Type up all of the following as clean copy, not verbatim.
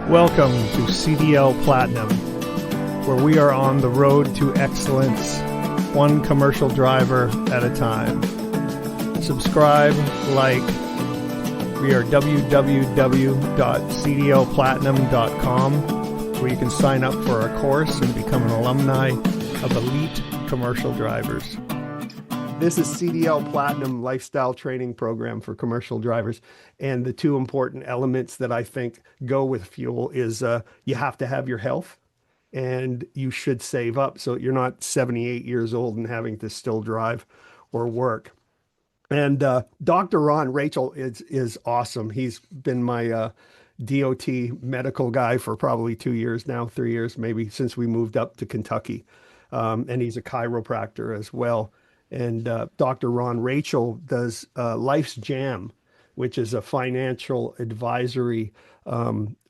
Welcome to CDL Platinum, where we are on the road to excellence, one commercial driver at a time. Subscribe, like. We are www.cdlplatinum.com, where you can sign up for our course and become an alumni of elite commercial drivers. This is CDL Platinum lifestyle training program for commercial drivers. And the two important elements that I think go with fuel is you have to have your health and you should save up so you're not 78 years old and having to still drive or work. And Dr. Ron, Rachel is awesome. He's been my DOT medical guy for probably 2 years now, 3 years, maybe since we moved up to Kentucky. And he's a chiropractor as well. And Dr. Ron Rachel does Life's Jam, which is a financial advisory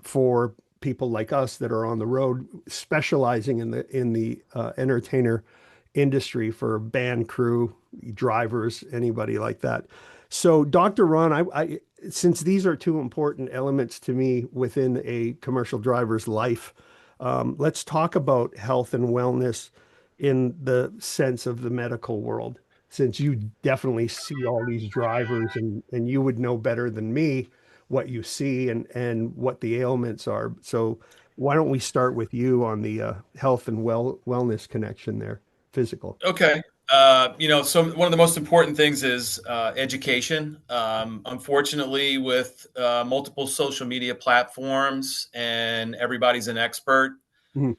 for people like us that are on the road, specializing in the entertainer industry for band crew, drivers, anybody like that. So, Dr. Ron, I since these are two important elements to me within a commercial driver's life, let's talk about health and wellness in the sense of the medical world, since you definitely see all these drivers and you would know better than me what you see and what the ailments are. So why don't we start with you on the health and wellness connection there, physical. Okay. So one of the most important things is education. Unfortunately, with multiple social media platforms and everybody's an expert, Mhm.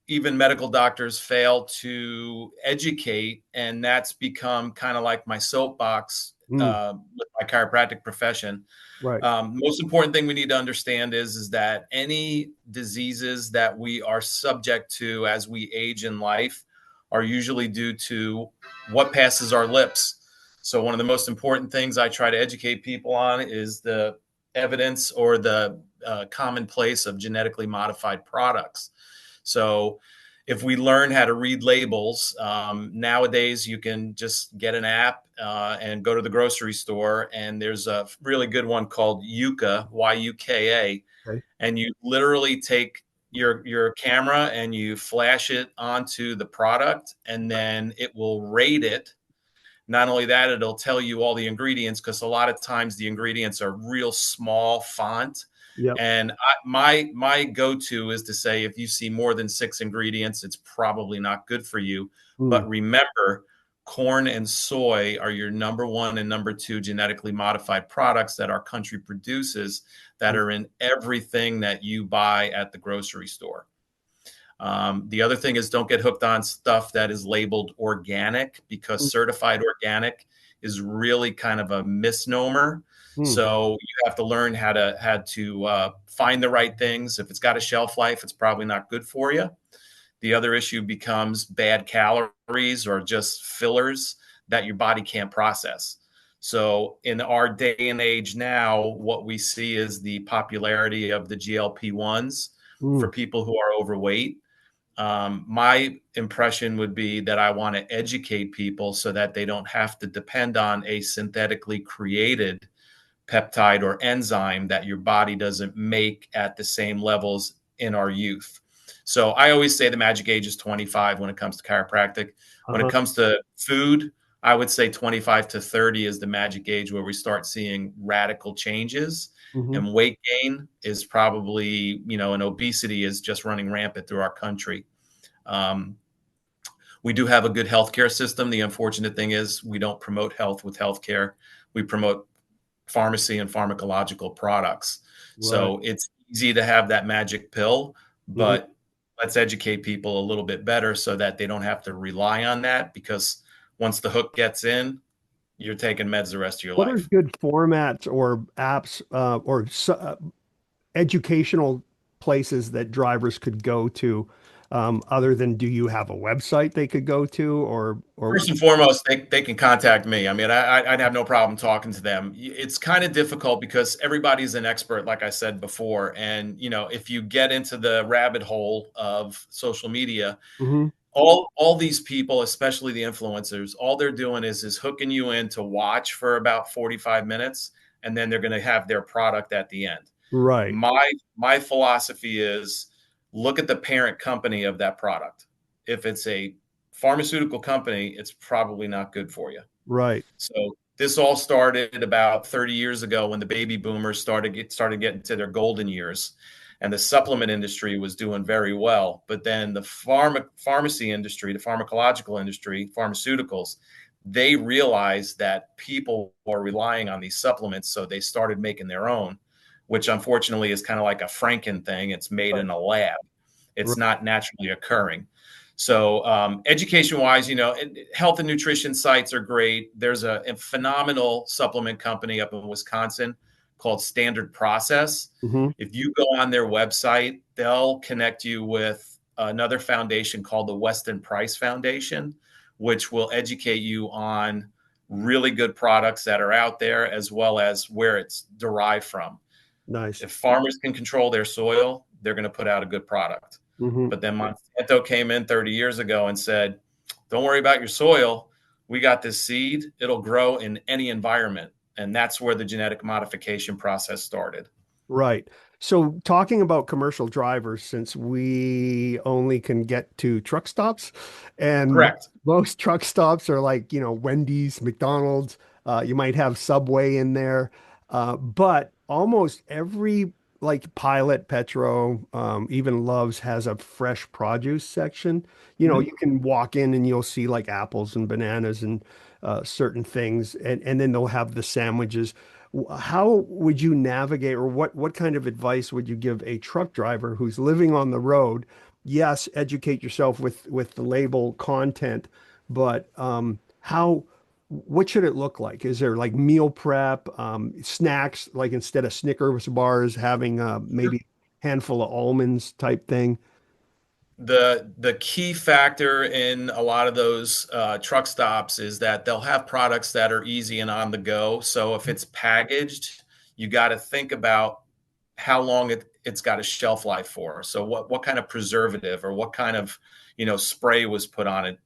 even medical doctors fail to educate, and that's become kind of like my soapbox with my chiropractic profession. Right. Most important thing we need to understand is that any diseases that we are subject to as we age in life are usually due to what passes our lips. So one of the most important things I try to educate people on is the evidence or the commonplace of genetically modified products. So if we learn how to read labels, nowadays you can just get an app and go to the grocery store, and there's a really good one called Yuka, Y-U-K-A, Okay. and you literally take your camera and you flash it onto the product, and then it will rate it. Not only that, it'll tell you all the ingredients, because a lot of times the ingredients are real small font. Yep. And my go-to is to say, if you see more than 6 ingredients, it's probably not good for you. But remember, corn and soy are your number 1 and number 2 genetically modified products that our country produces, that are in everything that you buy at the grocery store. The other thing is, don't get hooked on stuff that is labeled organic, because certified organic is really kind of a misnomer. So you have to learn how to find the right things. If it's got a shelf life, it's probably not good for you. The other issue becomes bad calories or just fillers that your body can't process. So in our day and age now, what we see is the popularity of the GLP-1s for people who are overweight. My impression would be that I want to educate people so that they don't have to depend on a synthetically created peptide or enzyme that your body doesn't make at the same levels in our youth. So I always say the magic age is 25 when it comes to chiropractic. When it comes to food, I would say 25 to 30 is the magic age where we start seeing radical changes. And weight gain is probably, and obesity is just running rampant through our country. We do have a good healthcare system. The unfortunate thing is we don't promote health with healthcare. We promote pharmacy and pharmacological products. Right. So it's easy to have that magic pill, but let's educate people a little bit better so that they don't have to rely on that, because once the hook gets in, you're taking meds the rest of your life. What are good formats or apps or educational places that drivers could go to, other than, do you have a website they could go to, or First and foremost, they can contact me. I mean, I'd have no problem talking to them. It's kind of difficult because everybody's an expert, like I said before. And, if you get into the rabbit hole of social media, all these people, especially the influencers, all they're doing is hooking you in to watch for about 45 minutes, and then they're going to have their product at the end. Right. My philosophy is look at the parent company of that product. If it's a pharmaceutical company, it's probably not good for you. Right. So this all started about 30 years ago when the baby boomers started getting to their golden years, and the supplement industry was doing very well. But then the pharmacy industry, the pharmacological industry, pharmaceuticals, they realized that people were relying on these supplements, so they started making their own, which unfortunately is kind of like a Franken thing. It's made Right. in a lab. It's Right. not naturally occurring. So education wise, health and nutrition sites are great. There's a phenomenal supplement company up in Wisconsin called Standard Process. Hmm. If you go on their website, they'll connect you with another foundation called the Weston Price Foundation, which will educate you on really good products that are out there as well as where it's derived from. Nice. If farmers can control their soil, they're going to put out a good product. Hmm. But then Monsanto came in 30 years ago and said, don't worry about your soil. We got this seed. It'll grow in any environment. And that's where the genetic modification process started. Right. So talking about commercial drivers, since we only can get to truck stops, and Correct. most truck stops are like, Wendy's, McDonald's, you might have Subway in there. But almost every like Pilot, Petro, even Love's has a fresh produce section. Mhm. You can walk in and you'll see like apples and bananas and certain things, and then they'll have the sandwiches. How would you navigate, or what kind of advice would you give a truck driver who's living on the road? Yes, educate yourself with the label content, but what should it look like? Is there like meal prep, snacks, like instead of Snickers bars, having maybe a handful of almonds type thing? The key factor in a lot of those truck stops is that they'll have products that are easy and on the go. So if it's packaged, you got to think about how long it's got a shelf life for. So what kind of preservative or what kind of spray was put on it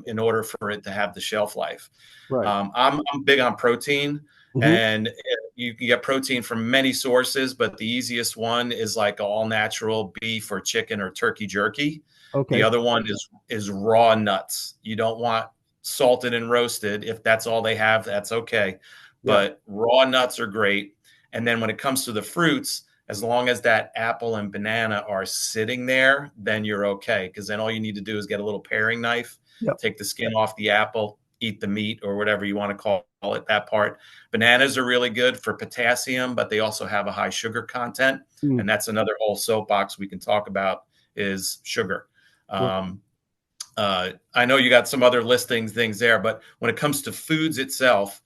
in order for it to have the shelf life. Right. I'm big on protein, Hmm. and you can get protein from many sources, but the easiest one is like all natural beef or chicken or turkey jerky. The Okay. other one is raw nuts. You don't want salted and roasted. If that's all they have, that's okay. Yeah. But raw nuts are great. And then when it comes to the fruits, as long as that apple and banana are sitting there, then you're okay. Because then all you need to do is get a little paring knife, Yep. take the skin off the apple, eat the meat or whatever you want to call it, that part. Bananas are really good for potassium, but they also have a high sugar content. Mm. And that's another whole soapbox we can talk about is sugar. Right. Um, I know you got some other listings things there, but when it comes to foods itself,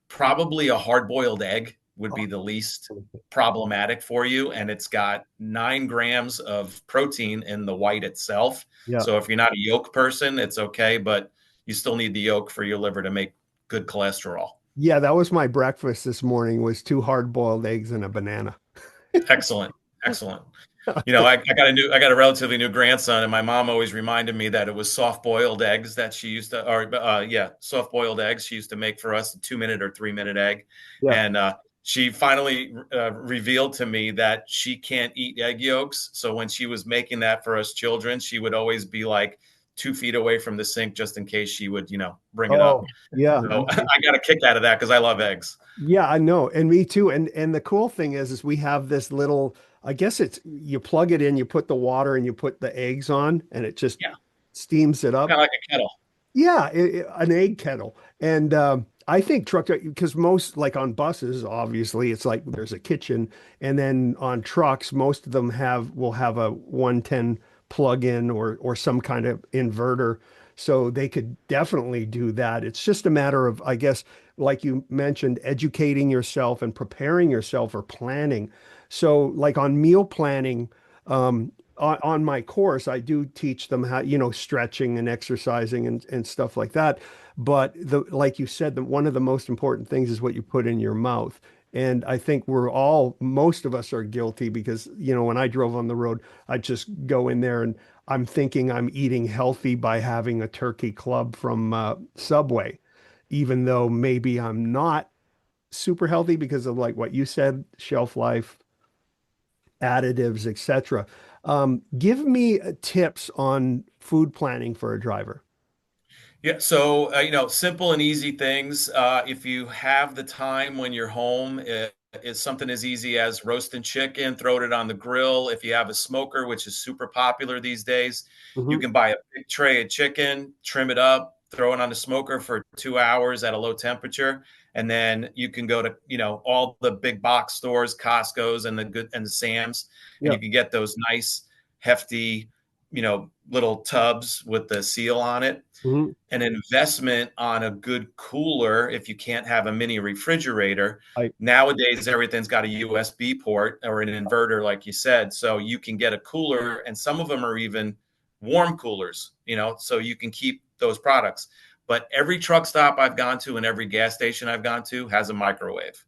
probably a hard boiled egg would be the least problematic for you. And it's got 9 grams of protein in the white itself. Yeah. So if you're not a yolk person, it's okay, but you still need the yolk for your liver to make good cholesterol. Yeah, that was my breakfast this morning was two hard-boiled eggs and a banana. Excellent. Excellent. I got a relatively new grandson, and my mom always reminded me that it was soft boiled eggs that she used to, or yeah, soft boiled eggs she used to make for us, a 2 minute or 3 minute egg. Yeah. And she finally revealed to me that she can't eat egg yolks. So when she was making that for us children, she would always be like 2 feet away from the sink just in case she would, bring it up. Oh, yeah. So I got a kick out of that because I love eggs. Yeah, I know. And me too. And the cool thing is we have this little, I guess it's you plug it in, you put the water and you put the eggs on and it just Yeah, steams it kind up. of like a kettle. Yeah, an egg kettle. And I think because most like on buses, obviously, it's like there's a kitchen, and then on trucks, most of them will have a 110 plug-in or some kind of inverter. So they could definitely do that. It's just a matter of, I guess, like you mentioned, educating yourself and preparing yourself or planning. So like on meal planning, on my course, I do teach them how, stretching and exercising and stuff like that. But like you said, one of the most important things is what you put in your mouth. And I think most of us are guilty because, when I drove on the road, I just go in there and I'm thinking I'm eating healthy by having a turkey club from Subway, even though maybe I'm not super healthy because of like what you said, shelf life. additives, etc. Give me tips on food planning for a driver. Yeah, so simple and easy things. If you have the time when you're home, it's something as easy as roasting chicken, throwing it on the grill. If you have a smoker, which is super popular these days, you Hmm. can buy a big tray of chicken, trim it up, throw it on the smoker for 2 hours at a low temperature, and then you can go to all the big box stores, Costco's and the Sam's, and Yeah. you can get those nice, hefty, little tubs with the seal on it. Hmm. An investment on a good cooler if you can't have a mini refrigerator. I, Nowadays, everything's got a USB port or an inverter, like you said, so you can get a cooler, and some of them are even warm coolers, so you can keep those products. But every truck stop I've gone to and every gas station I've gone to has a microwave.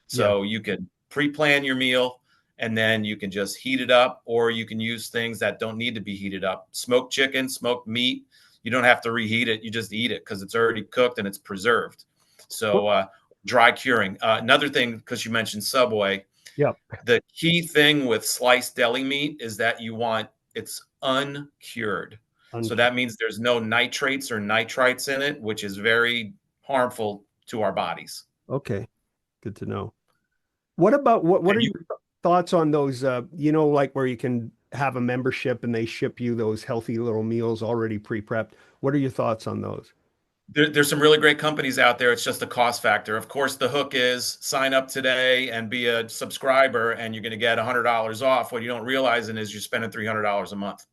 yeah. So you can pre-plan your meal and then you can just heat it up, or you can use things that don't need to be heated up. Smoked chicken, smoked meat, you don't have to reheat it. You just eat it because it's already cooked and it's preserved. What? So dry curing. Another thing, because you mentioned Subway, Yeah. the key thing with sliced deli meat is that it's uncured. So Uncu- that means there's no nitrates or nitrites in it, which is very harmful to our bodies. Okay. Good to know. What about what And are you, your thoughts on those, like where you can have a membership and they ship you those healthy little meals already pre-prepped? What are your thoughts on those? there's some really great companies out there. It's just a cost factor. Of course, the hook is sign up today and be a subscriber, and you're going to get $100 off. What you don't realize is you're spending $300 a month.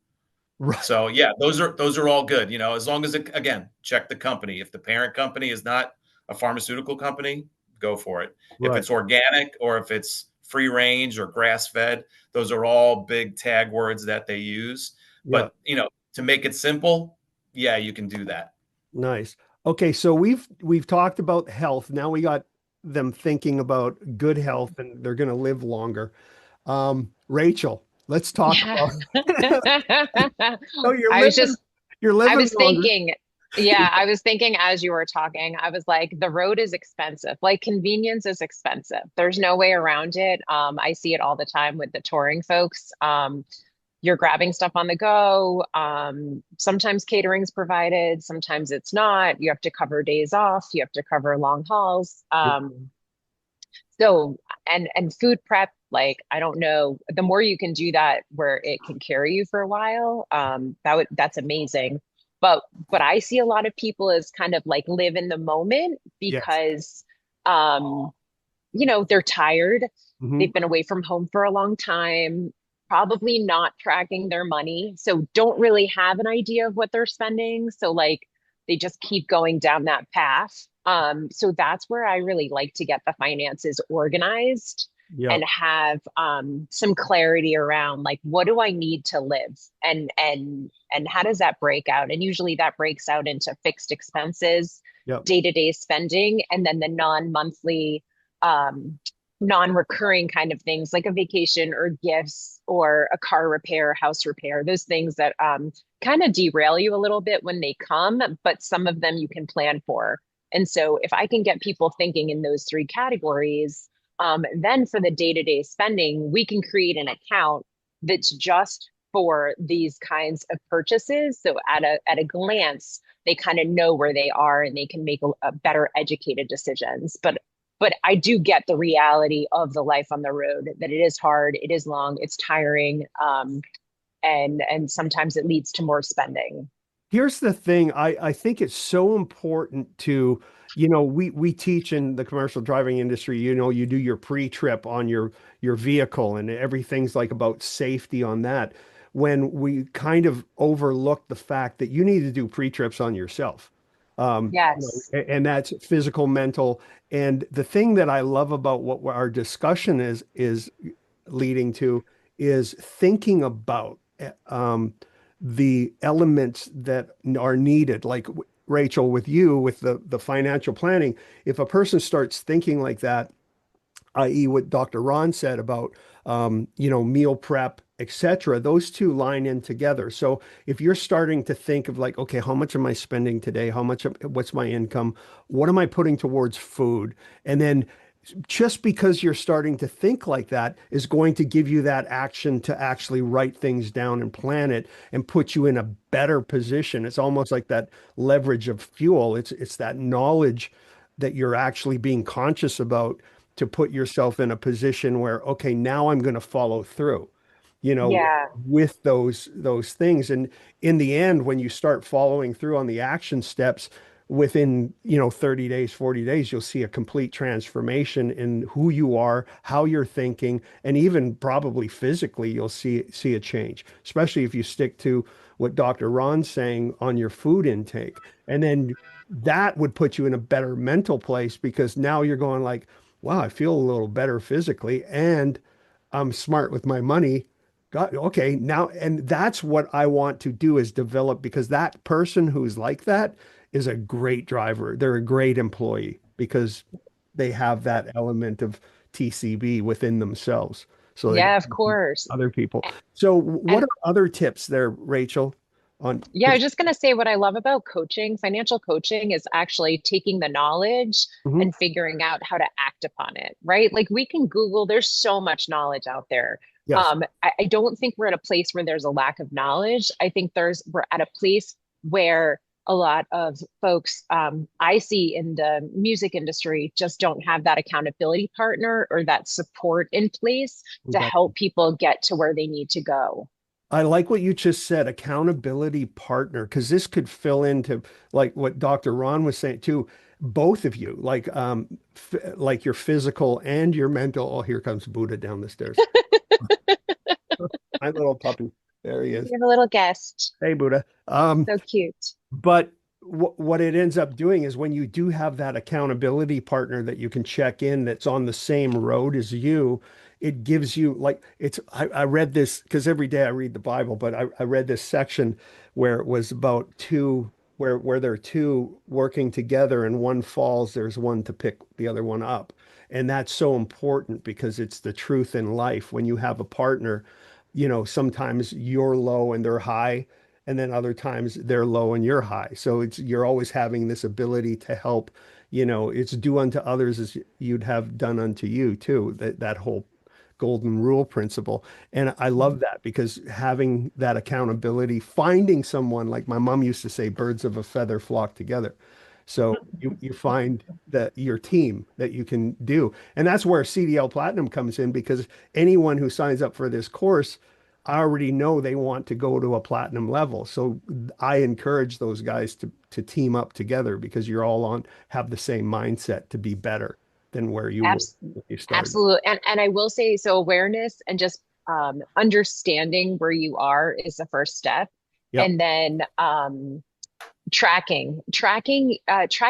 Right. So yeah, those are all good. As long as again, check the company. If the parent company is not a pharmaceutical company, go for it. If Right. it's organic or if it's free range or grass fed, those are all big tag words that they use. Yeah. But to make it simple, yeah, you can do that. Nice. Okay, so we've talked about health. Now we got them thinking about good health and they're going to live longer. Rachel, let's talk Yeah. about. Oh, I was just, you're I living was longer. thinking, yeah, I was thinking as you were talking, I was like, the road is expensive. Like convenience is expensive. There's no way around it. I see it all the time with the touring folks. You're grabbing stuff on the go. Sometimes catering's provided, sometimes it's not. You have to cover days off, you have to cover long hauls. Yeah. So and food prep, like I don't know, the more you can do that where it can carry you for a while, that's amazing. But I see a lot of people as kind of like live in the moment Yes. because um they're tired. Hmm. They've been away from home for a long time, probably not tracking their money, so don't really have an idea of what they're spending. So like they just keep going down that path. So that's where I really like to get the finances organized Yeah. and have some clarity around like what do I need to live and how does that break out? And usually that breaks out into fixed expenses, Yeah. day-to-day spending, and then the non-monthly um, non-recurring kind of things like a vacation or gifts or a car repair, house repair, those things that kind of derail you a little bit when they come, but some of them you can plan for. And so if I can get people thinking in those three categories, then for the day-to-day spending, we can create an account that's just for these kinds of purchases. So at a glance, they kind of know where they are and they can make a better educated decisions. But I do get the reality of the life on the road, that it is hard, it is long, it's tiring, and sometimes it leads to more spending. Here's the thing. I think it's so important to, we teach in the commercial driving industry, you do your pre-trip on your vehicle and everything's like about safety on that. When we kind of overlook the fact that you need to do pre-trips on yourself. Yes. And that's physical, mental. And the thing that I love about what our discussion is leading to is thinking about the elements that are needed. Like Rachel, with you, with the financial planning, if a person starts thinking like that, i.e., what Dr. Ron said about meal prep, etc. Those two line in together. So if you're starting to think of like, okay, how much am I spending today? What's my income? What am I putting towards food? And then just because you're starting to think like that is going to give you that action to actually write things down and plan it and put you in a better position. It's almost like that leverage of fuel. It's that knowledge that you're actually being conscious about to put yourself in a position where, okay, now I'm going to follow through, Yeah. with those things. And in the end, when you start following through on the action steps, within 30 days, 40 days, you'll see a complete transformation in who you are, how you're thinking, and even probably physically you'll see a change, especially if you stick to what Dr. Ron's saying on your food intake. And then that would put you in a better mental place, because now you're going like, wow, I feel a little better physically and I'm smart with my money. God, okay, now, and that's what I want to do, is develop, because that person who's like that is a great driver. They're a great employee because they have that element of TCB within themselves. So they Yeah, of can course. other people. So what And are other tips there, Rachel? On yeah, I was just going to say what I love about coaching, financial coaching, is actually taking the knowledge Mhm. and figuring out how to act upon it, right? Like we can Google, there's so much knowledge out there. Yes. I don't think we're at a place where there's a lack of knowledge. I think we're at a place where a lot of folks I see in the music industry just don't have that accountability partner or that support in place to help people get to where they need to go. I like what you just said, accountability partner, because this could fill into like what Dr. Ron was saying too. Both of you, like like your physical and your mental. Oh, here comes Buddha down the stairs. My little puppy. There he We is. have a little guest. Hey, Buddha. So cute. But what it ends up doing is, when you do have that accountability partner that you can check in, that's on the same road as you, it gives you like, I read this because every day I read the Bible, but I read this section where it was about two, where there are two working together and one falls, there's one to pick the other one up. And that's so important, because it's the truth in life. When you have a partner, sometimes you're low and they're high, and then other times they're low and you're high. So you're always having this ability to help. It's do unto others as you'd have done unto you too. That whole golden rule principle. And I love that, because having that accountability, finding someone, like my mom used to say, birds of a feather flock together. So you find that your team that you can do. And that's where CDL Platinum comes in, because anyone who signs up for this course, I already know they want to go to a platinum level. So I encourage those guys to team up together, because you're all have the same mindset to be better than where you were Abs when you started. Absolutely. And I will say, so awareness and just understanding where you are is the first step. Yep. And then tracking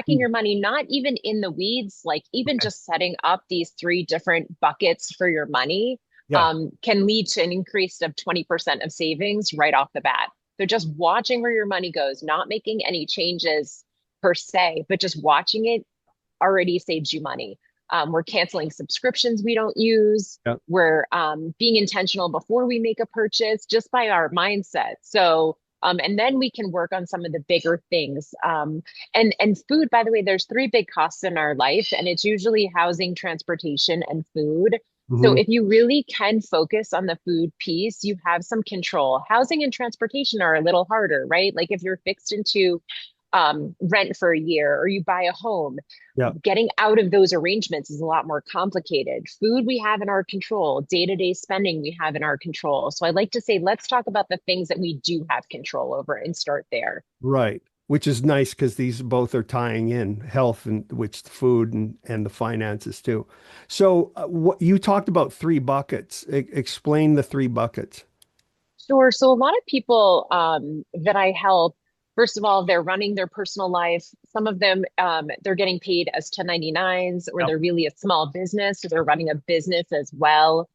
your money, not even in the weeds, like even Okay. just setting up these three different buckets for your money Yeah. can lead to an increase of 20% of savings right off the bat. So just watching where your money goes, not making any changes per se, but just watching it already saves you money. We're canceling subscriptions we don't use. Yep. We're being intentional before we make a purchase just by our mindset. So, and then we can work on some of the bigger things. And food, by the way, there's three big costs in our life, and it's usually housing, transportation, and food. So Hmm. if you really can focus on the food piece, you have some control. Housing and transportation are a little harder, right? Like if you're fixed into rent for a year or you buy a home, Yeah. getting out of those arrangements is a lot more complicated. Food we have in our control, day-to-day spending we have in our control. So I like to say, let's talk about the things that we do have control over and start there. Right. Which is nice, because these both are tying in health, and which food and the finances too. So what you talked about, three buckets. Explain the three buckets. Sure. So a lot of people that I help, first of all, they're running their personal life. Some of them, they're getting paid as 1099s, or Yep. they're really a small business, so they're running a business as well.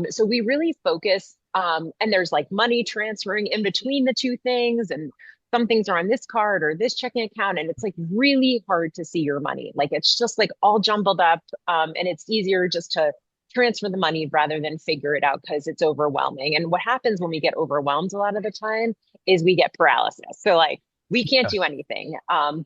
So we really focus, and there's like money transferring in between the two things, and some things are on this card or this checking account, and it's like really hard to see your money. Like it's just like all jumbled up, and it's easier just to transfer the money rather than figure it out because it's overwhelming. And what happens when we get overwhelmed a lot of the time is we get paralysis. So like we can't Yeah. do anything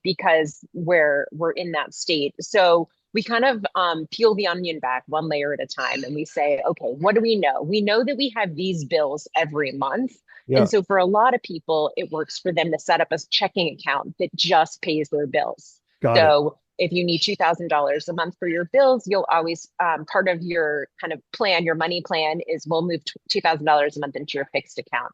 because we're in that state. So we kind of peel the onion back one layer at a time, and we say, okay, what do we know? We know that we have these bills every month. Yeah. And so for a lot of people, it works for them to set up a checking account that just pays their bills. Got it. So if you need $2,000 a month for your bills, you'll always, part of your kind of plan, your money plan is we'll move $2,000 a month into your fixed account.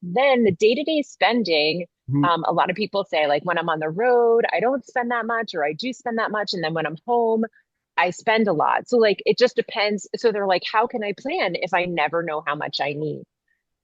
Then the day-to-day spending, Mhm. a lot of people say, like, when I'm on the road, I don't spend that much, or I do spend that much. And then when I'm home, I spend a lot. So like, it just depends. So they're like, how can I plan if I never know how much I need?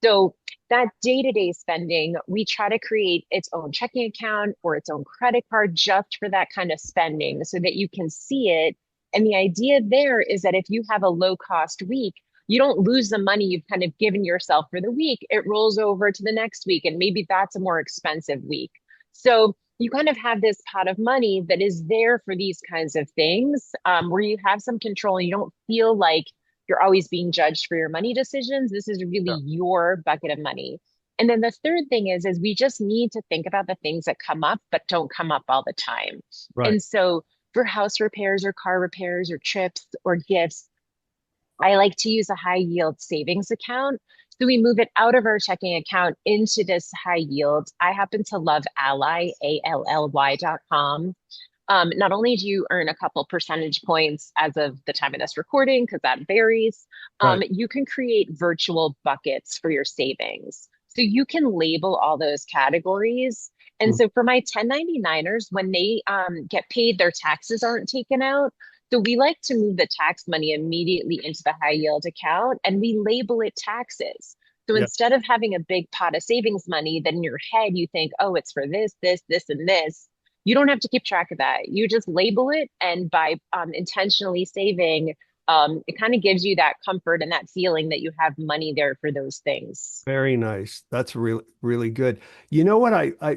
So that day-to-day spending, we try to create its own checking account or its own credit card just for that kind of spending so that you can see it. And the idea there is that if you have a low cost week, you don't lose the money you've kind of given yourself for the week. It rolls over to the next week, and maybe that's a more expensive week. So you kind of have this pot of money that is there for these kinds of things, where you have some control and you don't feel like you're always being judged for your money decisions. This is Yeah. really your bucket of money. And then the third thing is we just need to think about the things that come up but don't come up all the time. Right. And so for house repairs or car repairs or trips or gifts, I like to use a high yield savings account. So we move it out of our checking account into this high yield. I happen to love Ally, ALLY.com. Not only do you earn a couple percentage points as of the time of this recording, because that varies, Right. you can create virtual buckets for your savings. So you can label all those categories. And Mhm. so for my 1099ers, when they get paid, their taxes aren't taken out. So we like to move the tax money immediately into the high yield account, and we label it taxes. So Yeah. instead of having a big pot of savings money, then in your head you think, oh, it's for this, this, this, and this. You don't have to keep track of that. You just label it, and by intentionally saving, it kind of gives you that comfort and that feeling that you have money there for those things. Very nice. That's really, really good. You know what I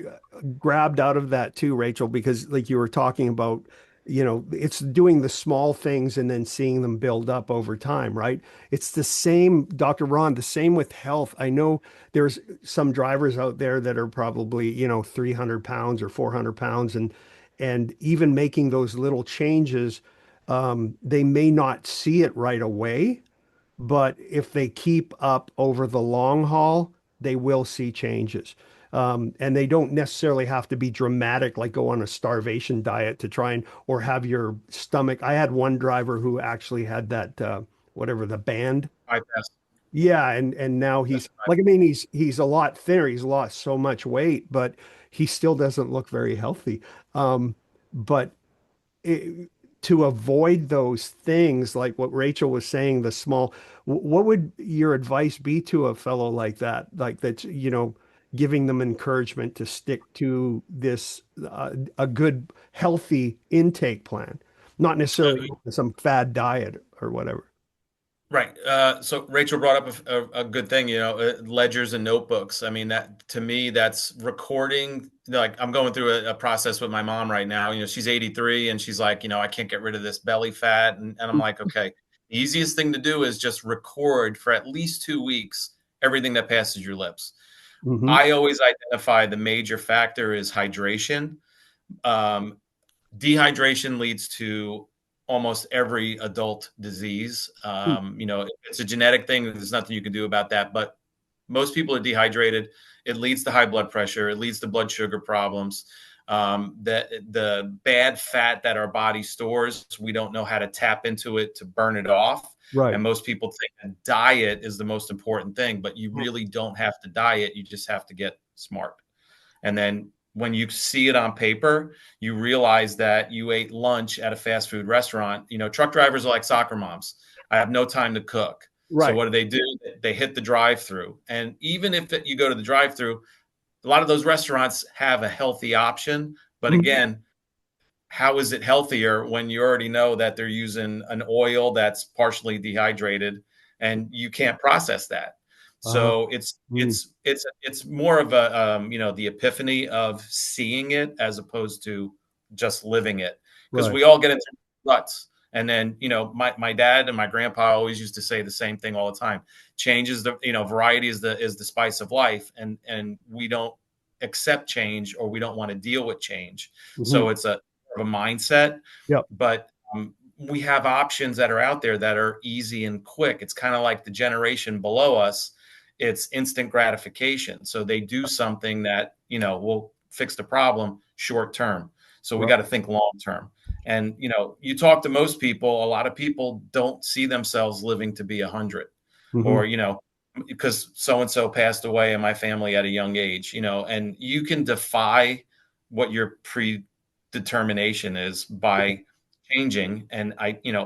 grabbed out of that too, Rachel, because like you were talking about, it's doing the small things and then seeing them build up over time, right? It's the same, Dr. Ron, the same with health. I know there's some drivers out there that are probably, 300 pounds or 400 pounds, and even making those little changes, they may not see it right away, but if they keep up over the long haul, they will see changes. And they don't necessarily have to be dramatic, like go on a starvation diet to try and, or have your stomach. I had one driver who actually had that, whatever, the band. I pass. Yeah, and now he's like, I mean, he's a lot thinner. He's lost so much weight, but he still doesn't look very healthy. But it, to avoid those things, like what Rachel was saying, the small, what would your advice be to a fellow like that? Like that's, giving them encouragement to stick to this, a good, healthy intake plan, not So necessarily some fad diet or whatever. right. So Rachel brought up a good thing, ledgers and notebooks. I mean, that to me, that's recording. Like I'm going through a process with my mom right now. She's 83 and she's like, I can't get rid of this belly fat. And I'm like, okay, the easiest thing to do is just record for at least 2 weeks everything that passes your lips. Mm-hmm. I always identify the major factor is hydration. Um, Dehydration leads to almost every adult disease. It's a genetic thing. There's nothing you can do about that. But most people are dehydrated. It leads to high blood pressure. It leads to blood sugar problems. The bad fat that our body stores, we don't know how to tap into it to burn it off. Right. And most people think a diet is the most important thing, but you really don't have to diet. You just have to get smart. And then when you see it on paper, you realize that you ate lunch at a fast food restaurant. Truck drivers are like soccer moms. I have no time to cook. So Right. what do? They hit the drive-through. And even if you go to the drive-through, a lot of those restaurants have a healthy option. But Mhm. again, how is it healthier when you already know that they're using an oil that's partially dehydrated and you can't process that? Uh, So mm, it's more of a the epiphany of seeing it as opposed to just living it, because right. we all get into ruts. And then my dad and my grandpa always used to say the same thing all the time: change is the variety is the spice of life, and we don't accept change, or we don't want to deal with change. Mhm. So it's a mindset. Yep. But we have options that are out there that are easy and quick. It's kind of like the generation below us. It's instant gratification. So they do something that, will fix the problem short term. So we got to think long term. And, you talk to most people, a lot of people don't see themselves living to be 100, or, because so-and-so passed away in my family at a young age, and you can defy what your predetermination is by changing and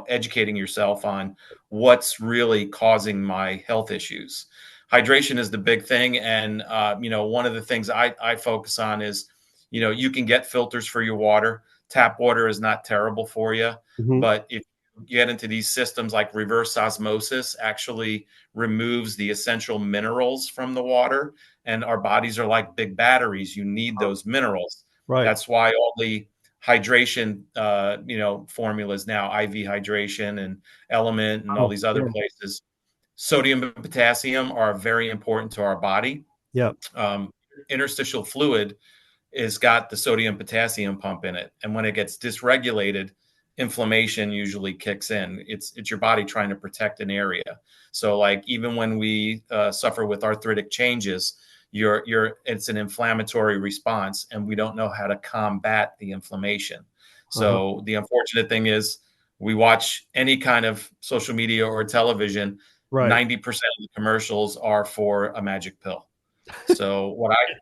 educating yourself on what's really causing my health issues. Hydration is the big thing. And, one of the things I focus on is, you can get filters for your water. Tap water is not terrible for you. But if you get into these systems like reverse osmosis, actually removes the essential minerals from the water. And our bodies are like big batteries. You need those minerals. Right. That's why all the hydration, formulas now, IV hydration and Element and all these other places. Sodium and potassium are very important to our body. Yep. Interstitial fluid is got the sodium potassium pump in it. And when it gets dysregulated, inflammation usually kicks in. It's your body trying to protect an area. So like even when we suffer with arthritic changes, it's an inflammatory response, and we don't know how to combat the inflammation. So the unfortunate thing is we watch any kind of social media or television, 90% of the commercials are for a magic pill. So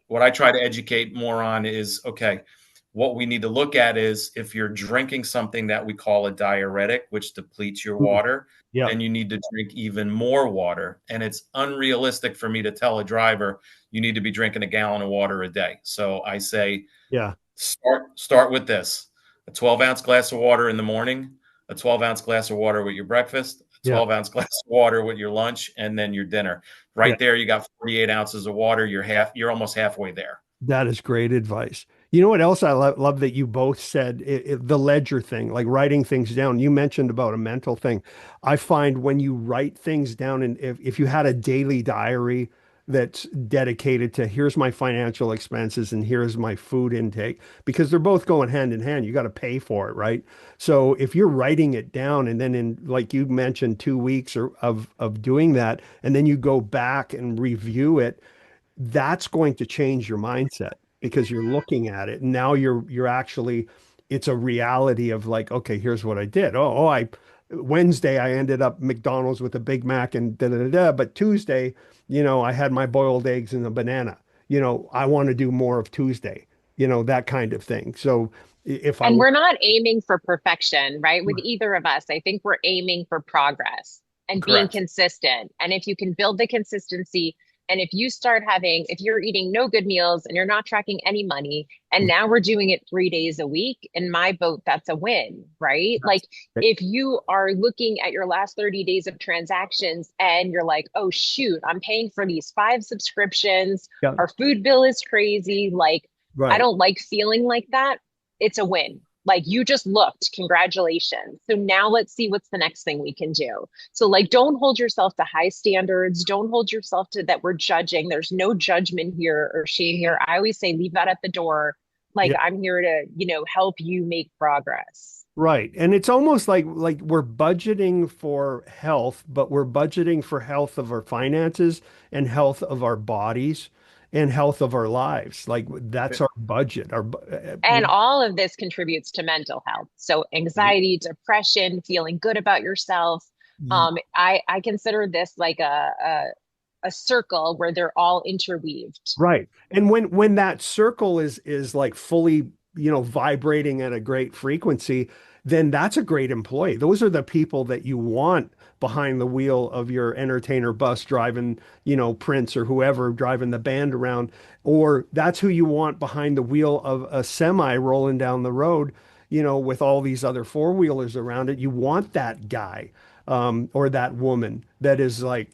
what I try to educate more on is, okay, what we need to look at is if you're drinking something that we call a diuretic, which depletes your water, then you need to drink even more water. And it's unrealistic for me to tell a driver, you need to be drinking a gallon of water a day. So I say, start with this: a 12-ounce glass of water in the morning, a 12-ounce glass of water with your breakfast, a 12-ounce glass of water with your lunch, and then your dinner. Right there, you got 48 ounces of water. You're almost halfway there. That is great advice. You know what else I love that you both said, the ledger thing, like writing things down. You mentioned about a mental thing. I find when you write things down, and if you had a daily diary that's dedicated to here's my financial expenses and here's my food intake, because they're both going hand in hand. You got to pay for it, right? So if you're writing it down and then in, like you mentioned, 2 weeks of doing that, and then you go back and review it, that's going to change your mindset because you're looking at it. And now you're actually, it's a reality of like, okay, here's what I did. Wednesday I ended up McDonald's with a Big Mac and da da da da. But Tuesday, I had my boiled eggs and a banana. I want to do more of Tuesday, that kind of thing. So and we're not aiming for perfection, right? With either of us, I think we're aiming for progress and being consistent. And if you can build the consistency, and if you're eating no good meals and you're not tracking any money, and now we're doing it 3 days a week, in my boat, that's a win, right? Like if you are looking at your last 30 days of transactions and you're like, oh shoot, I'm paying for these 5 subscriptions. Our food bill is crazy. Like, I don't like feeling like that. It's a win. Like you just looked, congratulations. So now let's see what's the next thing we can do. So like, don't hold yourself to high standards. Don't hold yourself to that we're judging. There's no judgment here or shame here. I always say, leave that at the door. Like I'm here to, help you make progress. Right. And it's almost like we're budgeting for health, but we're budgeting for health of our finances and health of our bodies and health of our lives. Like that's our budget. And all of this contributes to mental health. So anxiety, depression, feeling good about yourself. I consider this like a circle where they're all interweaved. Right. And when that circle is like fully, vibrating at a great frequency, then that's a great employee. Those are the people that you want behind the wheel of your entertainer bus driving, Prince or whoever driving the band around, or that's who you want behind the wheel of a semi rolling down the road, with all these other four-wheelers around it. You want that guy, or that woman that is like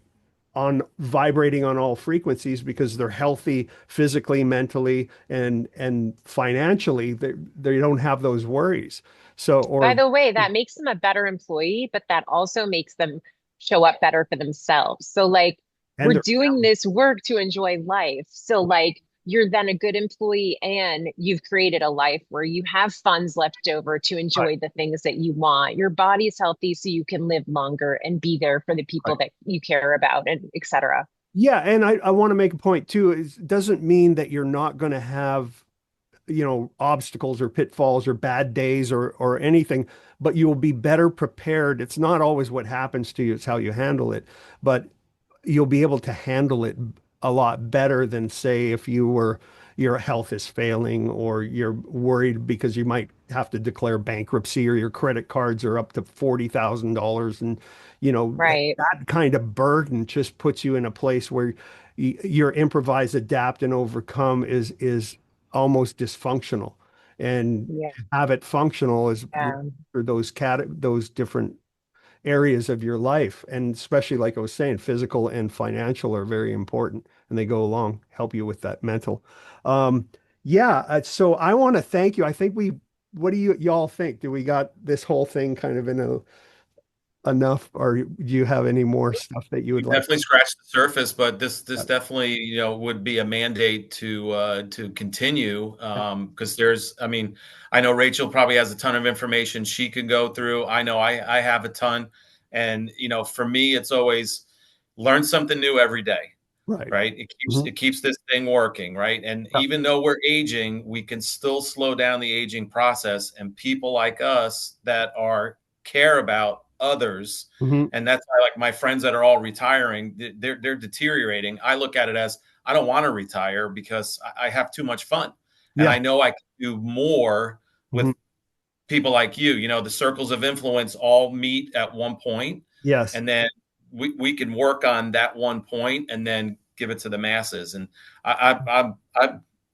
on vibrating on all frequencies because they're healthy physically, mentally, and financially. They don't have those worries. So, by the way, that makes them a better employee, but that also makes them show up better for themselves. So like we're doing this work to enjoy life. So like you're then a good employee and you've created a life where you have funds left over to Right. enjoy the things that you want. Your body's healthy so you can live longer and be there for the people Right. that you care about, and et cetera. Yeah, and I want to make a point too. It doesn't mean that you're not going to have, obstacles or pitfalls or bad days or anything, but you will be better prepared. It's not always what happens to you, it's how you handle it. But you'll be able to handle it a lot better than, say, if your health is failing or you're worried because you might have to declare bankruptcy or your credit cards are up to $40,000. And Right. that kind of burden just puts you in a place where your improvise, adapt, and overcome is almost dysfunctional. And Yeah. have it functional is for those different areas of your life. And especially, like I was saying, physical and financial are very important, and they go along, help you with that mental. Um, yeah, so I want to thank you. I think what do y'all think? Do we got this whole thing kind of in enough, or do you have any more stuff that you We would like? definitely scratched the surface, but this Yeah. definitely, would be a mandate to continue, because I mean, I know Rachel probably has a ton of information she could go through. I know I have a ton, and for me, it's always learn something new every day, Right. right? It keeps Mhm. it keeps this thing working, right? And Yeah. even though we're aging, we can still slow down the aging process. And people like us that are care about others, Mhm. and that's why, like my friends that are all retiring, they're deteriorating. I look at it as I don't want to retire because I have too much fun, and Yeah. I know I can do more Mhm. with people like you. The circles of influence all meet at one point, Yes. and then we can work on that one point and then give it to the masses. And I'm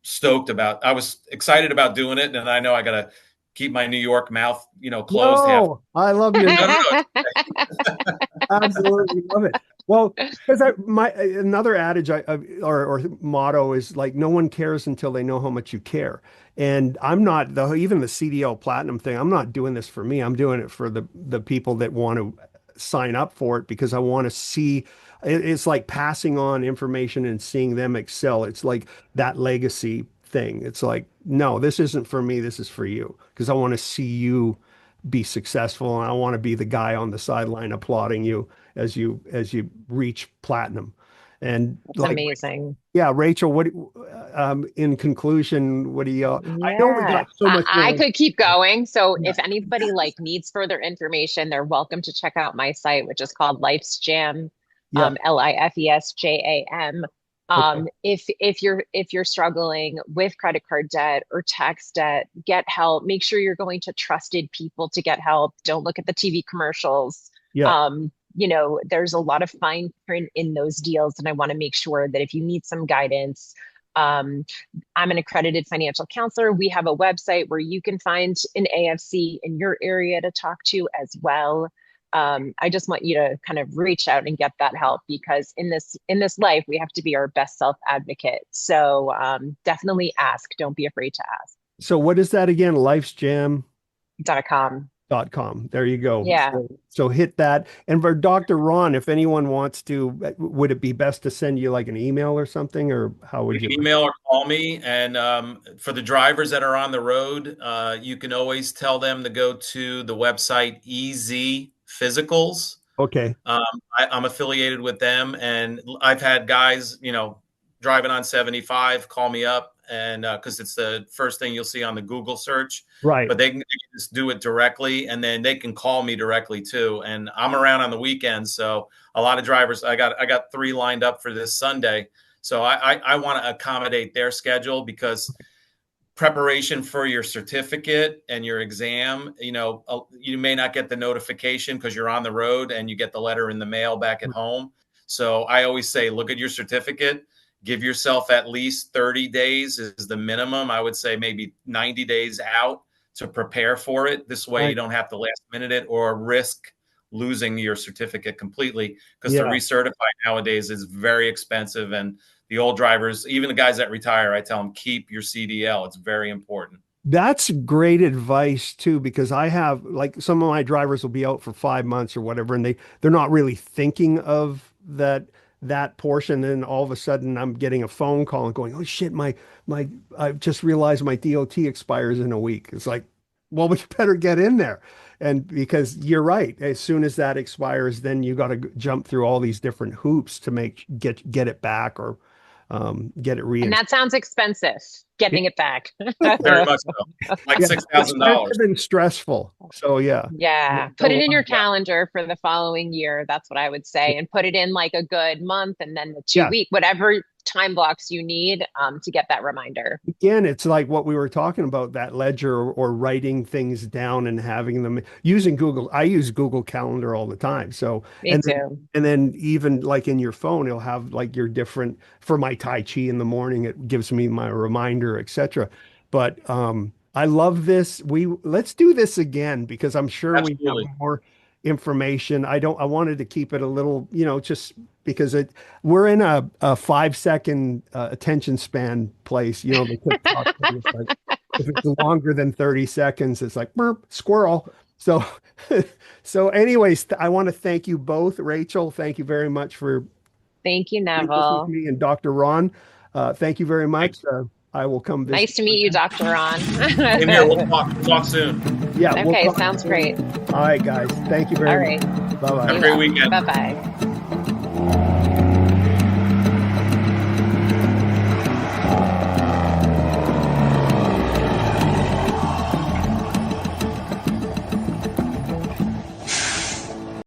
stoked about. I was excited about doing it, and I know I got to keep my New York mouth, closed half. No, I love you. No, no, no. Absolutely love it. Well, because my another adage or motto is like no one cares until they know how much you care. And I'm not even the CDL Platinum thing. I'm not doing this for me. I'm doing it for the people that want to sign up for it because I want to see. It's like passing on information and seeing them excel. It's like that legacy thing. It's like, no, this isn't for me. This is for you because I want to see you be successful, and I want to be the guy on the sideline applauding you as you reach platinum. And That's like, amazing. yeah, Rachel, what in conclusion, what do you I know we Yeah, got so much I more. could keep going. So Yeah, if anybody like needs further information, they're welcome to check out my site, which is called Life's Jam, yeah, LIFESJAM. okay, If you're struggling with credit card debt or tax debt, get help. Make sure you're going to trusted people to get help. Don't look at the TV commercials. yeah. There's a lot of fine print in those deals, and I want to make sure that if you need some guidance, um, I'm an accredited financial counselor. We have a website where you can find an AFC in your area to talk to as well. I just want you to kind of reach out and get that help because in this life we have to be our best self advocate. So definitely ask. Don't be afraid to ask. So what is that again? Lifesjam.com. .com. There you go. Yeah. So hit that. And for Dr. Ron, if anyone wants to, would it be best to send you like an email or something, or how You would you can like? email or call me. And for the drivers that are on the road, you can always tell them to go to the website EZ Physicals. Okay. Um, I'm affiliated with them, and I've had guys, driving on 75 call me up, and because it's the first thing you'll see on the Google search, Right. but they can just do it directly, and then they can call me directly too. And I'm around on the weekends, so a lot of drivers, I got 3 lined up for this Sunday, so I want to accommodate their schedule because preparation for your certificate and your exam, you may not get the notification because you're on the road and you get the letter in the mail back at home. So I always say, look at your certificate, give yourself at least 30 days is the minimum. I would say maybe 90 days out to prepare for it. This way you Right. don't have to last minute it or risk losing your certificate completely because to Yeah. recertify nowadays is very expensive. And the old drivers, even the guys that retire, I tell them keep your CDL. It's very important. That's great advice too, because I have like some of my drivers will be out for 5 months or whatever, and they're not really thinking of that that portion. And all of a sudden I'm getting a phone call and going, oh shit, I just realized my DOT expires in a week. It's like, well, we better get in there. And because you're right, as soon as that expires, then you got to jump through all these different hoops to get it back, or get it And that sounds expensive, getting it back. Very much so. Like $6,000. It's been stressful. So yeah. Yeah. Put it in your calendar for the following year. That's what I would say. And put it in like a good month, and then the 2 week, whatever time blocks you need to get that reminder. Again, it's like what we were talking about, that ledger, or writing things down and having them using Google. I use Google Calendar all the time. So, Me too. And then even like in your phone, it'll have like your different, for my Tai Chi in the morning, it gives me my reminder, etc. But I love this. Let's do this again, because I'm sure Absolutely. we have more information. I wanted to keep it a little, just because we're in a 5-second attention span place, the TikTok thing. It's like, if it's longer than 30 seconds, it's like burp, squirrel. So, so anyways, I want to thank you both. Rachel, thank you very much for Thank you, being Neville. with me, and Dr. Ron, thank you very much. I will come visit. Nice to meet you, Dr. Ron. In here, we'll talk soon. Yeah. Okay, sounds great. All right, guys. Thank you very much. All right. Bye-bye. Have a great weekend. Bye-bye.